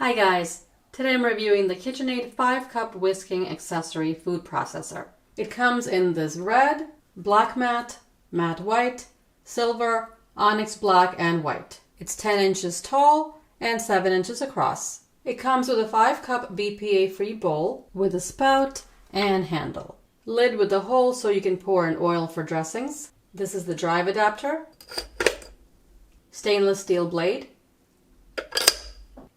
Hi guys, today I'm reviewing the KitchenAid 5-cup whisking accessory food processor. It comes in this red, black matte, matte white, silver, onyx black, and white. It's 10 inches tall and 7 inches across. It comes with a 5-cup BPA-free bowl with a spout and handle. Lid with a hole so you can pour in oil for dressings. This is the drive adapter. Stainless steel blade.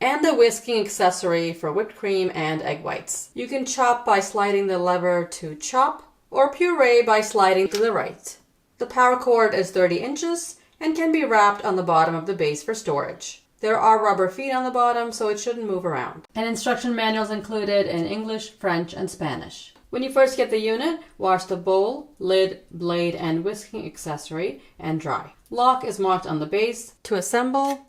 And a whisking accessory for whipped cream and egg whites. You can chop by sliding the lever to chop, or puree by sliding to the right. The power cord is 30 inches and can be wrapped on the bottom of the base for storage. There are rubber feet on the bottom, so it shouldn't move around. An instruction manual is included in English, French, and Spanish. When you first get the unit, wash the bowl, lid, blade, and whisking accessory and dry. Lock is marked on the base. To assemble,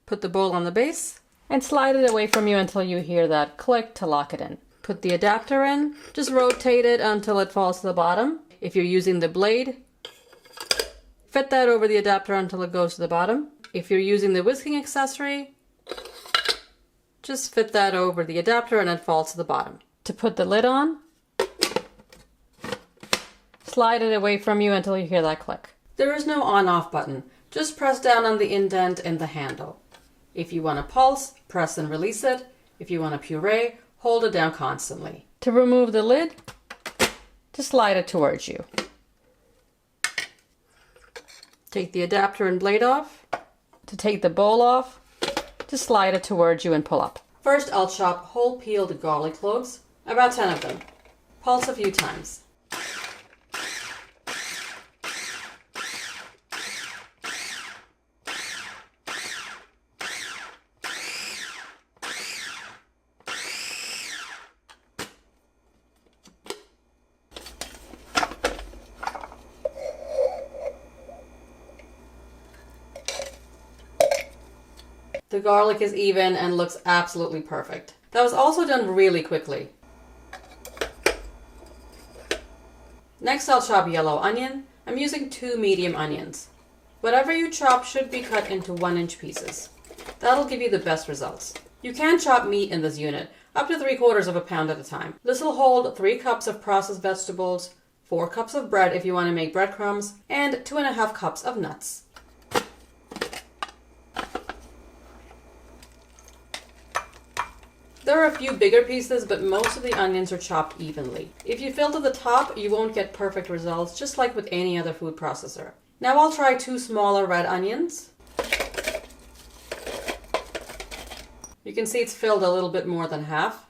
put the bowl on the base and slide it away from you until you hear that click to lock it in. Put the adapter in, just rotate it until it falls to the bottom. If you're using the blade, fit that over the adapter until it goes to the bottom. If you're using the whisking accessory, just fit that over the adapter and it falls to the bottom. To put the lid on, slide it away from you until you hear that click. There is no on-off button, just press down on the indent in the handle. If you want to pulse, press and release it. If you want to puree, hold it down constantly. To remove the lid, just slide it towards you. Take the adapter and blade off. To take the bowl off, just slide it towards you and pull up. First, I'll chop whole peeled garlic cloves, about 10 of them. Pulse a few times. The garlic is even and looks absolutely perfect. That was also done really quickly. Next, I'll chop yellow onion. I'm using 2 medium onions. Whatever you chop should be cut into 1-inch pieces. That'll give you the best results. You can chop meat in this unit, up to 3/4 pound at a time. This will hold 3 cups of processed vegetables, 4 cups of bread if you want to make breadcrumbs, and 2.5 cups of nuts. There are a few bigger pieces, but most of the onions are chopped evenly. If you fill to the top, you won't get perfect results, just like with any other food processor. Now I'll try 2 smaller red onions. You can see it's filled a little bit more than half.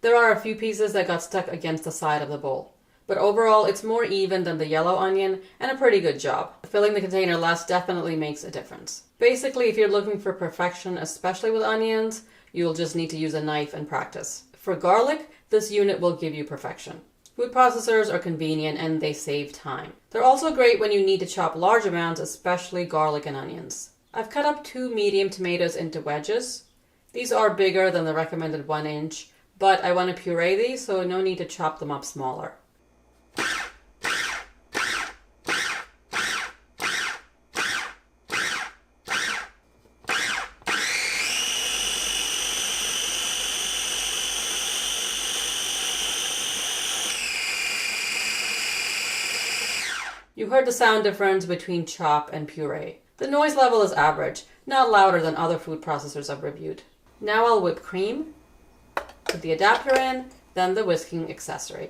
There are a few pieces that got stuck against the side of the bowl, but overall it's more even than the yellow onion and a pretty good job. Filling the container less definitely makes a difference. Basically, if you're looking for perfection, especially with onions, you'll just need to use a knife and practice. For garlic, this unit will give you perfection. Food processors are convenient and they save time. They're also great when you need to chop large amounts, especially garlic and onions. I've cut up 2 medium tomatoes into wedges. These are bigger than the recommended 1-inch, but I want to puree these, so no need to chop them up smaller. You heard the sound difference between chop and puree. The noise level is average, not louder than other food processors I've reviewed. Now I'll whip cream. Put the adapter in, then the whisking accessory.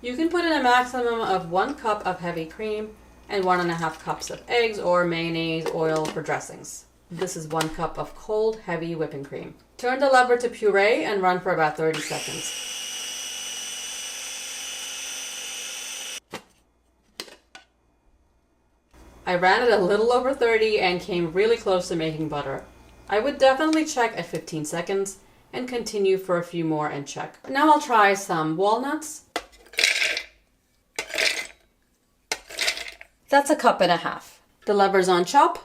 You can put in a maximum of 1 cup of heavy cream and 1.5 cups of eggs or mayonnaise oil for dressings. This is 1 cup of cold, heavy whipping cream. Turn the lever to puree and run for about 30 seconds. I ran it a little over 30 and came really close to making butter. I would definitely check at 15 seconds and continue for a few more and check. Now I'll try some walnuts. That's a cup and a half. The lever's on chop.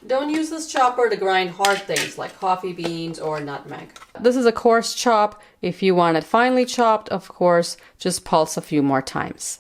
Don't use this chopper to grind hard things like coffee beans or nutmeg. This is a coarse chop. If you want it finely chopped, of course, just pulse a few more times.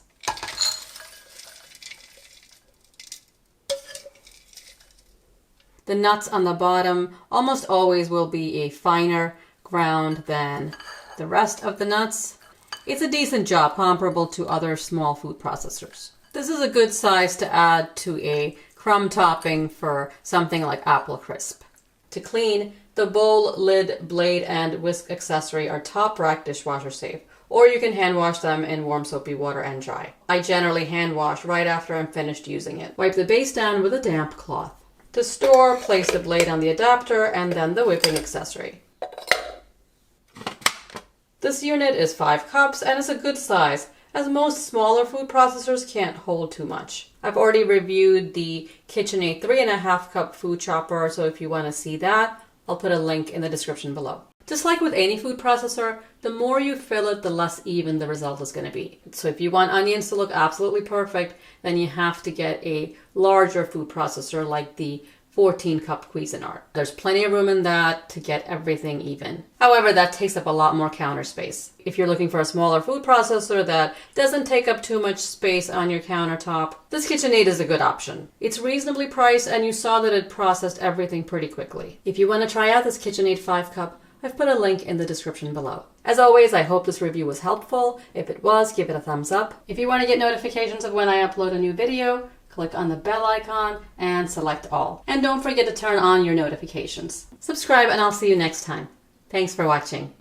The nuts on the bottom almost always will be a finer ground than the rest of the nuts. It's a decent job, comparable to other small food processors. This is a good size to add to a crumb topping for something like apple crisp. To clean, the bowl, lid, blade, and whisk accessory are top rack dishwasher safe, or you can hand wash them in warm soapy water and dry. I generally hand wash right after I'm finished using it. Wipe the base down with a damp cloth. To store, place the blade on the adapter and then the whipping accessory. This unit is 5 cups and is a good size, as most smaller food processors can't hold too much. I've already reviewed the KitchenAid 3.5 cup food chopper, so if you want to see that, I'll put a link in the description below. Just like with any food processor, the more you fill it, the less even the result is going to be. So if you want onions to look absolutely perfect, then you have to get a larger food processor like the 14 cup Cuisinart. There's plenty of room in that to get everything even. However, that takes up a lot more counter space. If you're looking for a smaller food processor that doesn't take up too much space on your countertop, this KitchenAid is a good option. It's reasonably priced and you saw that it processed everything pretty quickly. If you want to try out this KitchenAid 5 cup, I've put a link in the description below. As always, I hope this review was helpful. If it was, give it a thumbs up. If you want to get notifications of when I upload a new video, click on the bell icon and select all. And don't forget to turn on your notifications. Subscribe and I'll see you next time. Thanks for watching.